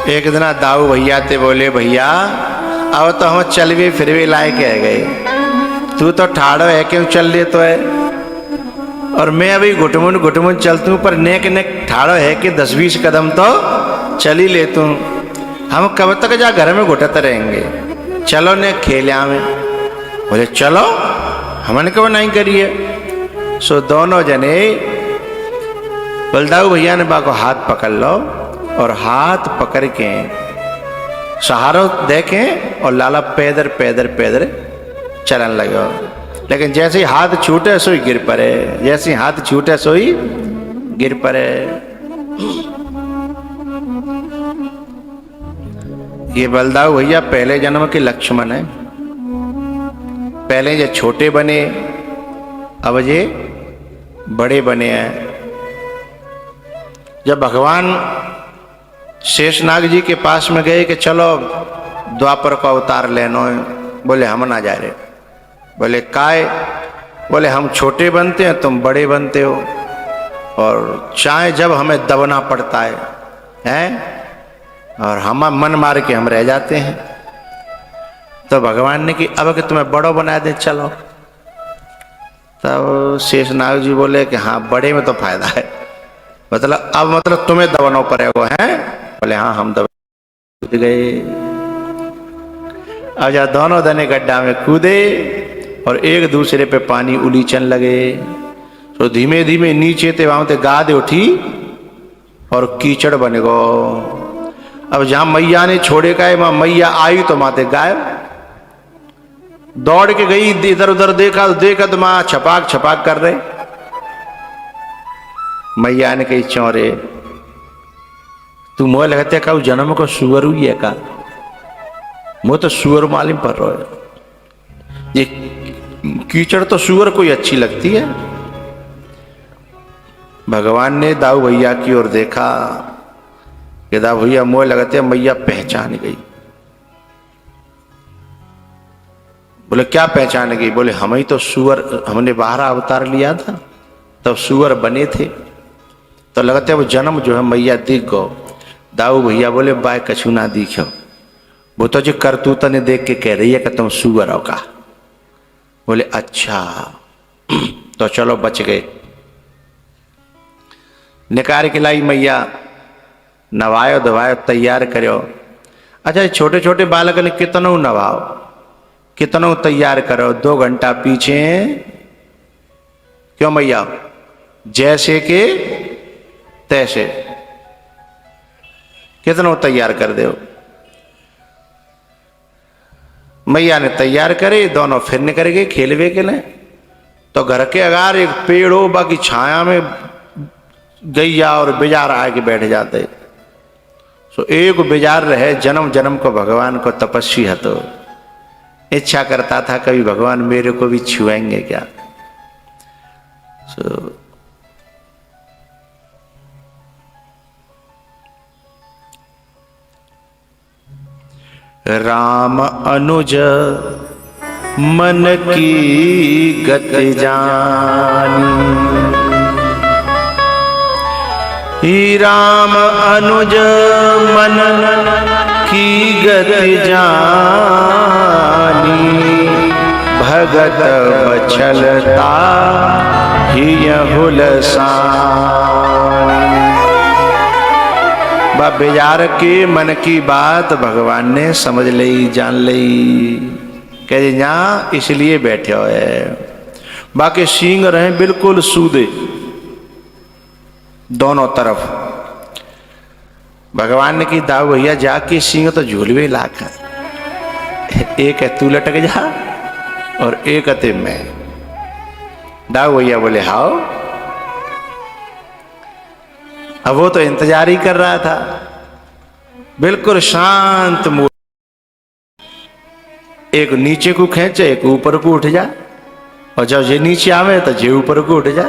एक दिन दाऊ भैया ते बोले, भैया अब तो हम चलवे फिरवे लायक है गए, तू तो ठाड़ो है क्यों चल ले तो है, और मैं अभी घुटमुन चलता हूँ, पर नेक नेक ठाड़ो है कि 10-20 कदम तो चल ही लेता हूँ। हम कब तक जा घर में घुटते रहेंगे, चलो ने खेलिया में। बोले चलो, हमने कब नहीं करिए। सो दोनों जने बलदाऊ भैया ने बा को हाथ पकड़ लो, और हाथ पकड़ के सहारा देखें, और लाला पैदर पैदर पैदर चलन लगे। लेकिन जैसे ही हाथ छूटे सोई गिर पड़े, जैसे ही हाथ छूटे सोई गिर पड़े। ये बलदाऊ भैया पहले जन्म के लक्ष्मण है। पहले ये छोटे बने, अब ये बड़े बने हैं। जब भगवान शेषनाग जी के पास में गए कि चलो द्वापर को अवतार लेनो है, बोले हम ना जा रहे। बोले काय? बोले हम छोटे बनते हैं, तुम बड़े बनते हो, और चाहे जब हमें दबना पड़ता है हैं, और हम मन मार के हम रह जाते हैं। तो भगवान ने कि अब कि तुम्हें बड़ो बना दे, चलो। तब शेषनाग जी बोले कि हाँ, बड़े में तो फायदा है, मतलब अब मतलब तुम्हें दबाना पड़ेगा है। बोले हाँ, हम दब गए। अब जब दोनों दने गड्ढा में कूदे और एक दूसरे पे पानी उलीचन लगे, तो धीमे धीमे नीचे ते वहां ते गाद उठी और कीचड़ बन गो। अब जहां मैया ने छोड़े का है, वहां मैया आई तो माते गायब। दौड़ के गई, इधर उधर देखा तो मां छपाक छपाक कर रहे। मैया ने कही, चौरे तू मोह लगते का जन्म को सुअर हुई है का? मुँह तो सुअर मालूम पड़ रहा है, ये कीचड़ तो सुअर को ही अच्छी लगती है। भगवान ने दाऊ भैया की ओर देखा कि दाऊ भैया मोह लगते, मैया पहचान गई। बोले क्या पहचान गई? बोले हम ही तो सुअर, हमने बाहर अवतार लिया था तब सुअर बने थे, तो लगते है वो जन्म जो है मैया दिख गो। दाऊ भैया बोले बाय कछु ना दिखो, वो तो जो करतूत ने देख के कह रही है कि तुम सुअर हो का। बोले अच्छा, तो चलो बच गए। निकार के लाई मैया, नवायो धवायो तैयार करो। अच्छा, छोटे छोटे बालक ने कितनों नवाओ, कितनों तैयार करो, 2 घंटा पीछे क्यों मैया, जैसे के तैसे कितनों तैयार कर दो। मैया ने तैयार करे, दोनों फिर निकल गए खेलवे के लिए। तो घर के अगार एक पेड़ हो, बाकी छाया में गैया और बेजार आके बैठ जाते। सो एक बेजार रहे, जन्म जन्म को भगवान को तपस्वी है, तो इच्छा करता था कभी भगवान मेरे को भी छुएंगे क्या। सो राम अनुज मन की गति जानी, ही राम अनुज मन की गति जानी, भगत बछलता ही हुलसानी। बेजार के मन की बात भगवान ने समझ ली, जान ली, कह यहाँ इसलिए बैठे हो है। बाकी सींग रहे बिल्कुल सूदे दोनों तरफ। भगवान ने की दाऊ भैया जाके सींग तो झूलवे लाख, एक है तू लटक जा और एक है मैं। दाऊ भैया बोले हाओ। अब वो तो इंतजार ही कर रहा था, बिल्कुल शांत मूड। एक नीचे को खींचे, एक ऊपर को उठ जा, और जब ये नीचे आवे तो ये ऊपर को उठ जा।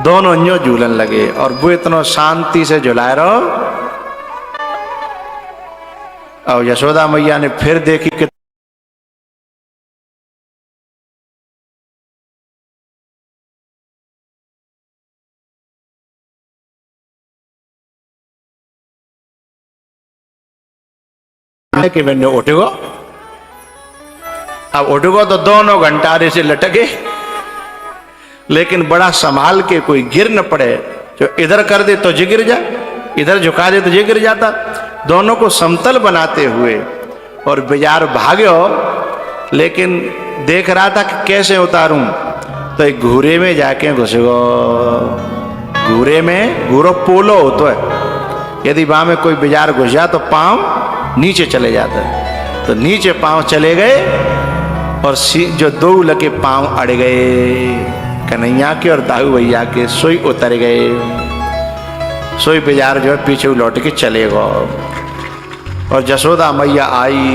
दोनों न्यो झूलन लगे, और वो इतना शांति से झुलाए रहो। और यशोदा मैया ने फिर देखी कि कि मैंने उठ गो। अब उठ गो तो दोनों घंटारे से लटके, लेकिन बड़ा संभाल के कोई गिर न पड़े। जो इधर कर दे तो जी गिर जा, इधर झुका दे तो जी गिर जाता। दोनों को समतल बनाते हुए और बाजार भाग्यो, लेकिन देख रहा था कि कैसे उतारूं। तो एक घूरे में जाके घुस गो। घूरे में, घूरो पोलो होतो है, यदि वहां में कोई बाजार घुस जा तो पांव नीचे चले जाता है। तो नीचे पांव चले गए और जो दो लगे पांव अड़ गए, कन्हैया के और दाऊ भैया के, सोई उतर गए। सोई बाजार जो है पीछे लौट के चले गए। और जसोदा मैया आई।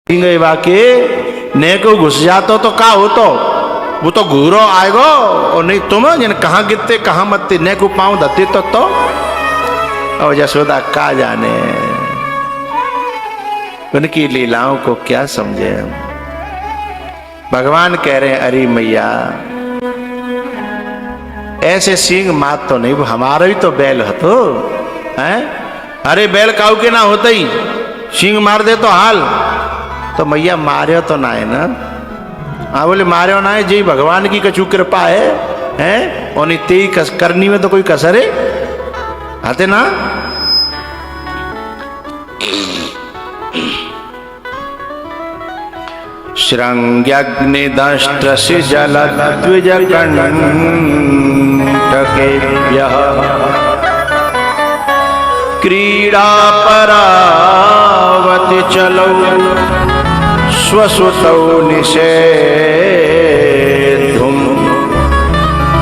गए वाके ने को घुस जातो तो का हो, तो वो तो घूरो आएगो, और नहीं तुम जिन कहाँ गिरते कहाँ मरते, ने को पाँव धरते तो। और जसोदा का जाने, उनकी लीलाओं को क्या समझे। भगवान कह रहे हैं अरे मैया ऐसे सींग मात तो नहीं, हमारा ही तो बैल हो तो है। अरे बैल काऊ के ना होते ही सींग मार दे तो हाल। तो मैया मारे तो ना है ना। हाँ बोले मारे ना है जी, भगवान की कछु कृपा है और नहीं तेरी करनी में तो कोई कसर है आते ना। श्रृंग्यग्निदंष्ट्रसि जलद्विजकण्टकेभ्यः क्रीडापरावति चलौ स्वसुतौ निषेद्धुम्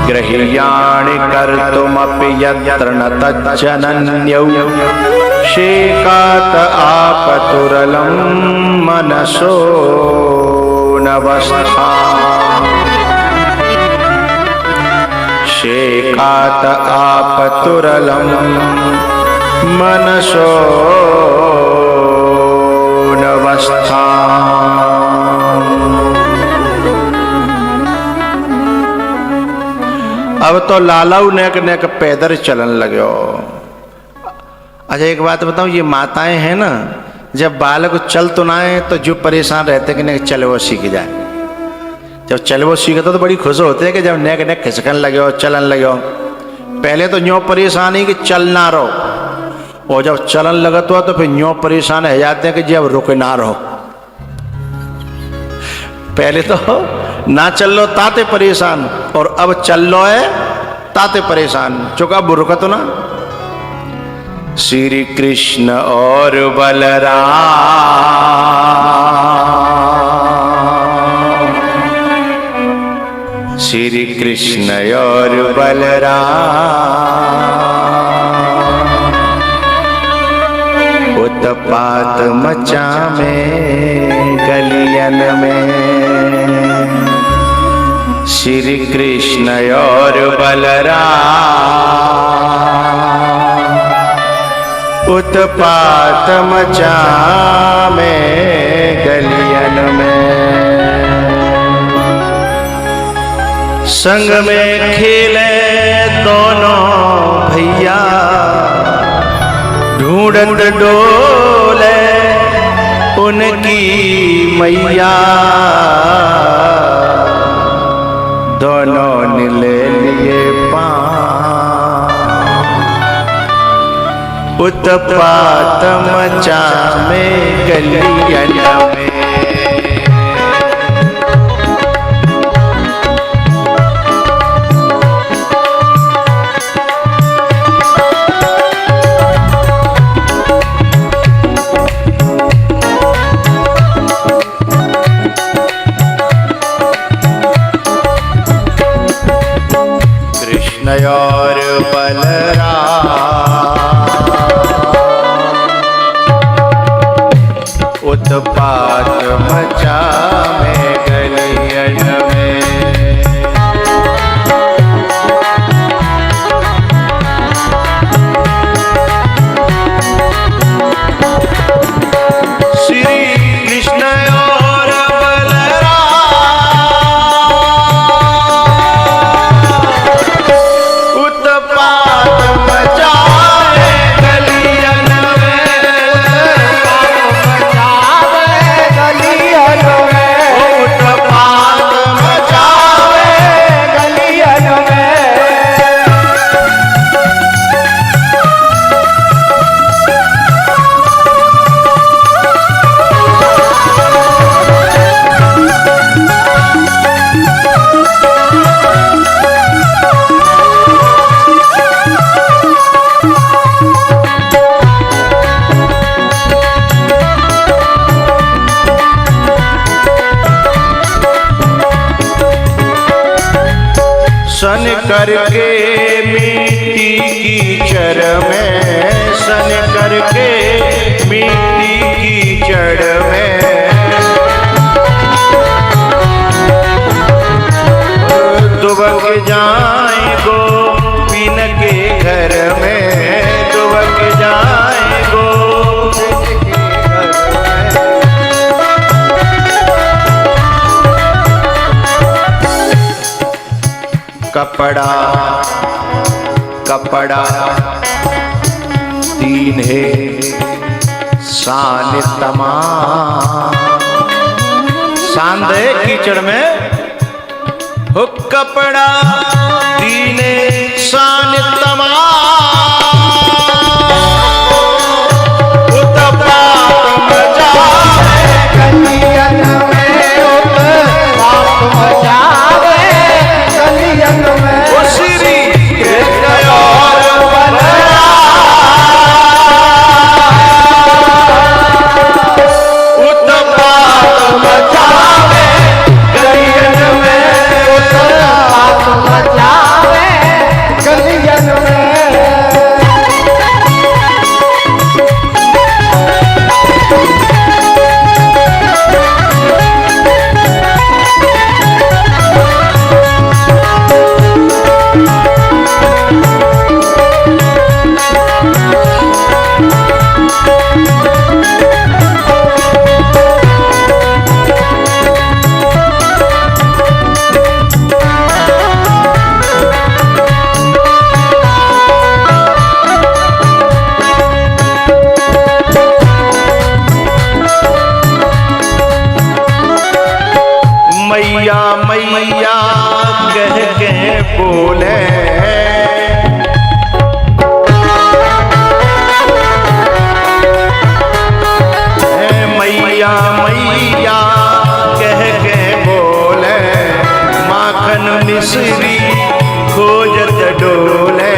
गृह्याणि कर्तुमपि यत्र न तच्चनन्यौ शेकात आपतुरलं मनसो नवस्था। शेकात आपतुरलं मनसो नवस्था। अब तो लालाऊ नेक नेक पैदल चलन लगे। अच्छा एक बात बताऊं, ये माताएं हैं ना, जब बालक चल तो ना है तो जो परेशान रहते कि नहीं चल वो सीख जाए। जब चल वो सीखता तो बड़ी खुश होते हैं कि जब नेक नेक खिसकन लगे हो, चलन लगे हो। पहले तो न्यों परेशान ही कि चल ना रहो, और जब चलन लगत हुआ तो फिर न्यों परेशान हो जाते हैं कि जब रुक ना रहो। पहले तो ना चल लो ताते परेशान, और अब चल लो है ताते परेशान। चुका बुरुक तो ना। श्री कृष्ण और बलराम, श्री कृष्ण और बलराम उत्पात मचा में गलियन में। श्री कृष्ण और बलराम उत्पात मचा में गलियन में। संग में खेले दोनों भैया ढूंढत डोले उनकी मैया। दोनों ने ले लिए पाँव उत्पात मचा में गलियन में। और बलराम उत्पात मचा में गलियन में। श्री कृष्ण और बलराम सन करके मिट्टी कीचड़ में, सन करके मिट्टी कीचड़ में, दुबक जाए गोपीन के घर में, दुबक जाए गोपीन के घर में। कपड़ा कपड़ा दीन है शान तमाम, शान दे कीचड़ में हो कपड़ा दीने शान तमाम, उत्पात मचावे कलियन में, उत्पात मचावे कलियन में, वो श्री कृष्ण और बलराम, उत्पात मचावे कलियन में, मचावे कलियन में। मैया मैया कह के बोले, मैया मैया कह के बोले, माखन मिश्री खोजत डोले,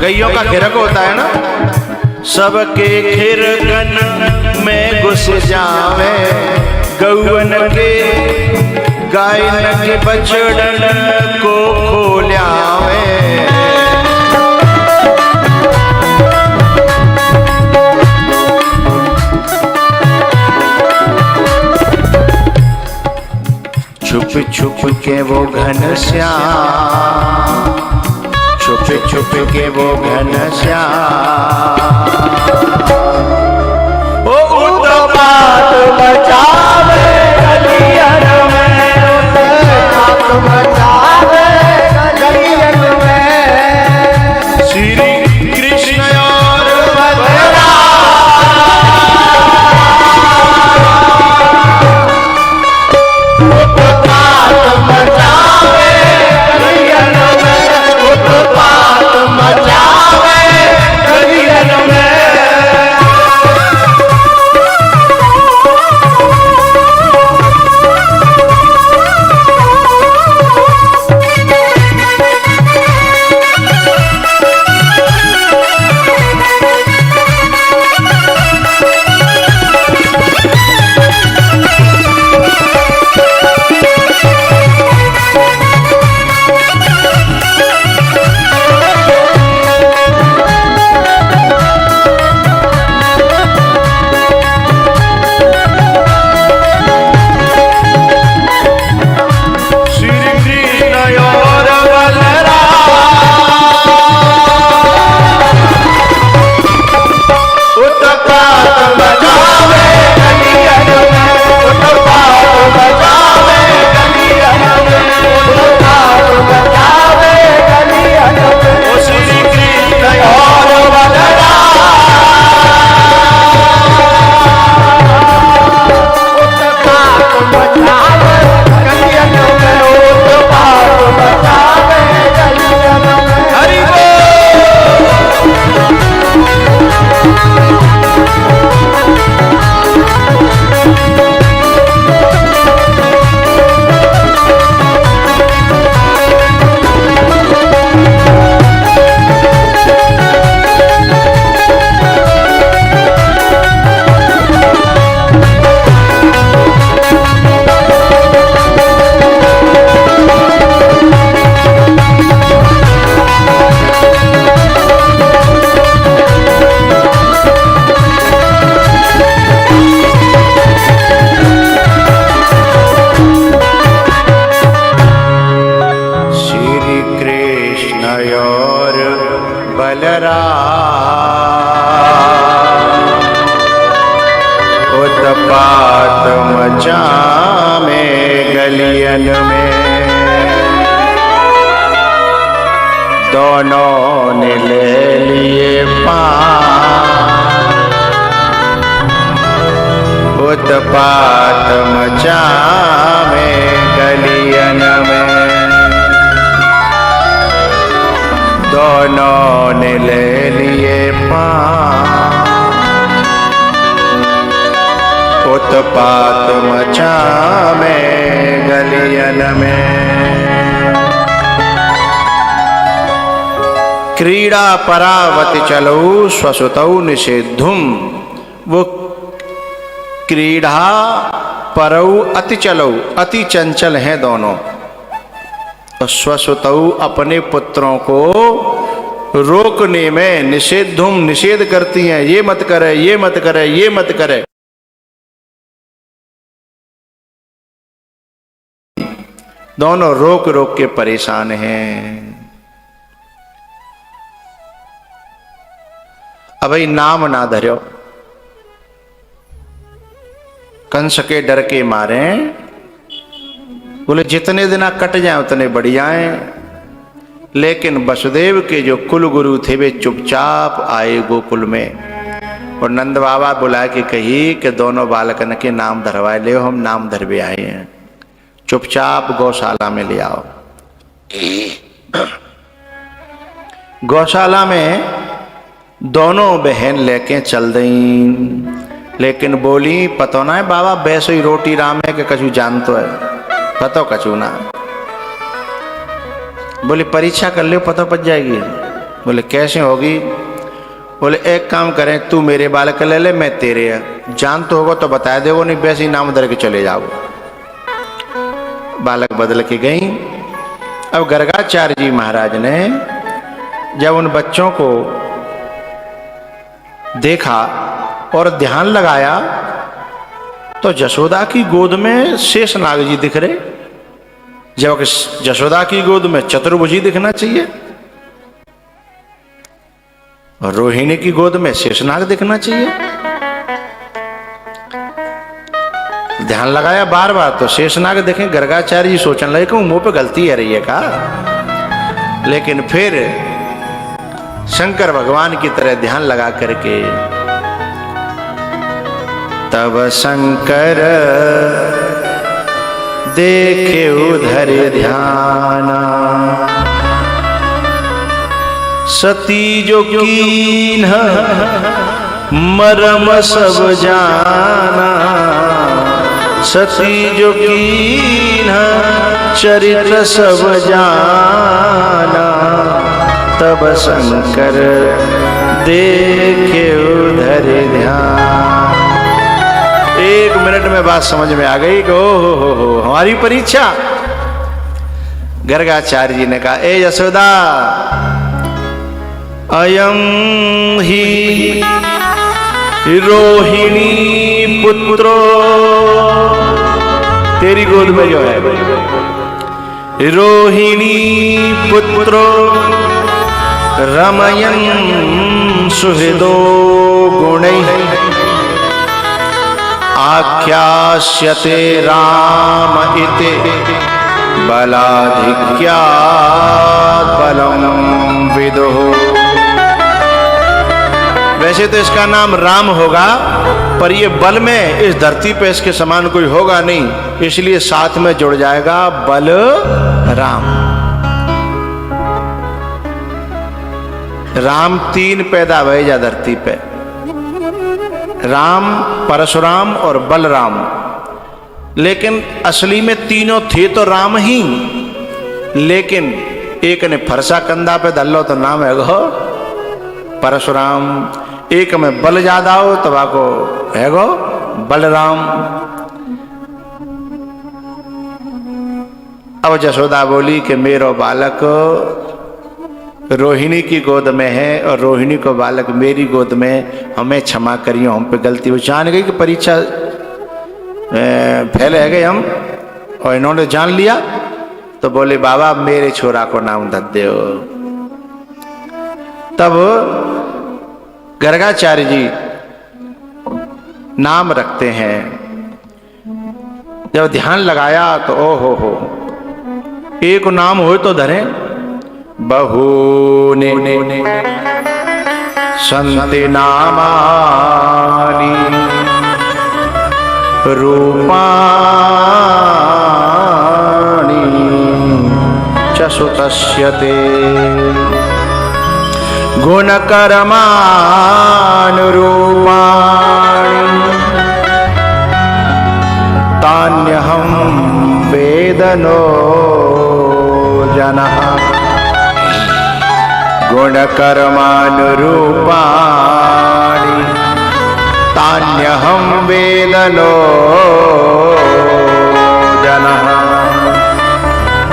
गैयों का खिरक होता है ना, सबके खिरकन में घुस जावे, गौवन के गायन के बछड़न को खोल्यावे, छुप छुप के वो घनश्याम, छुप छुप के वो घनश्याम, ओ उत्पात मचावे कलियन में, उत्पात मचावे कलियन में, श्री कृष्ण और बलराम, उत्पात मचावे बलराम, उत्पात मचावे गलियन में, दोनों ने ले लिए पान, उत्पात मचावे गलियन में, दोनों ने ले लिए पान, उत्पात मचावे गलियन में। क्रीड़ा परावति चलौ स्वसुतौ निषेधुम, वो क्रीड़ा परौ अति चलौ, अति चंचल हैं दोनों। तो स्वसुतौ अपने पुत्रों को रोकने में, निषेधुम निषेध करती हैं, ये मत करे, ये मत करे, ये मत करे। दोनों रोक रोक के परेशान हैं। अबे नाम ना धर्यो, कंस के डर के मारे बोले जितने दिन कट जाए उतने बढ़िया हैं। लेकिन वसुदेव के जो कुल गुरु थे वे चुपचाप आए गोकुल में, और नंद बाबा बुला के कही कि दोनों बालकन के नाम धरवाए ले, हम नाम धरवे आए हैं, चुपचाप गौशाला में ले आओ। गौशाला में दोनों बहन लेके चल दी, लेकिन बोली पतो ना है बाबा वैसे ही रोटी राम है कि कछु जानतो है, पतो कछु ना। बोले परीक्षा कर ले पता पड़ जाएगी। बोले कैसे होगी? बोले एक काम करें, तू मेरे बालक ले ले, मैं तेरे है, जान तो होगा तो बता देगो, नहीं वैसे ही नाम धर के चले जाओ। बालक बदल के गई। अब गर्गाचार्य जी महाराज ने जब उन बच्चों को देखा और ध्यान लगाया तो जशोदा की गोद में शेषनाग जी दिख रहे, जबकि जशोदा की गोद में चतुर्भुजी दिखना चाहिए और रोहिणी की गोद में शेषनाग दिखना चाहिए। ध्यान लगाया बार बार तो शेषनाग देखें। गर्गाचार्य जी सोचने लगे कि मुंह पे गलती है रही है का, लेकिन फिर शंकर भगवान की तरह ध्यान लगा करके तब शंकर देखे उधर ध्याना, सती जो कीन्ह मरम सब जाना, सती जो कीन्ह चरित्र सब जाना, तब शंकर देखे उधर ध्यान। एक मिनट में बात समझ में आ गई कि हो हमारी परीक्षा। गर्गाचार्य जी ने कहा, ए यशोदा, अयम ही रोहिणी पुत्रो, तेरी गोद में जो है रोहिणी पुत्रो, रमयन सुहृदो गुणैः, आख्यास्यते राम इति बलाधिक्यात् बलं विदुः। वैसे तो इसका नाम राम होगा, पर ये बल में इस धरती पे इसके समान कोई होगा नहीं, इसलिए साथ में जुड़ जाएगा बल राम। राम तीन पैदा भय जा धरती पे, राम, परशुराम और बलराम। लेकिन असली में तीनों थे तो राम ही, लेकिन एक ने फरसा कंधा पे धल्लो तो नाम है गो परशुराम, एक में बल ज्यादा हो तो वाको है गो बलराम। अब जशोदा बोली कि मेरो बालक रोहिणी की गोद में है और रोहिणी को बालक मेरी गोद में, हमें क्षमा करियो, हम पे गलती हो। जान गई कि परीक्षा फेल है गए हम, और इन्होंने जान लिया तो बोले बाबा मेरे छोरा को नाम धर दो। तब गर्गाचार्य जी नाम रखते हैं। जब ध्यान लगाया तो ओ हो एक नाम हो तो धरे बहुने संति नामानि रूपाणि च सुतस्य ते गुणकर्मानुरूपाणि तान्यहं वेदनो जनः गुणकर्मानुरूपाणि तान्यहं वेदनो जनः।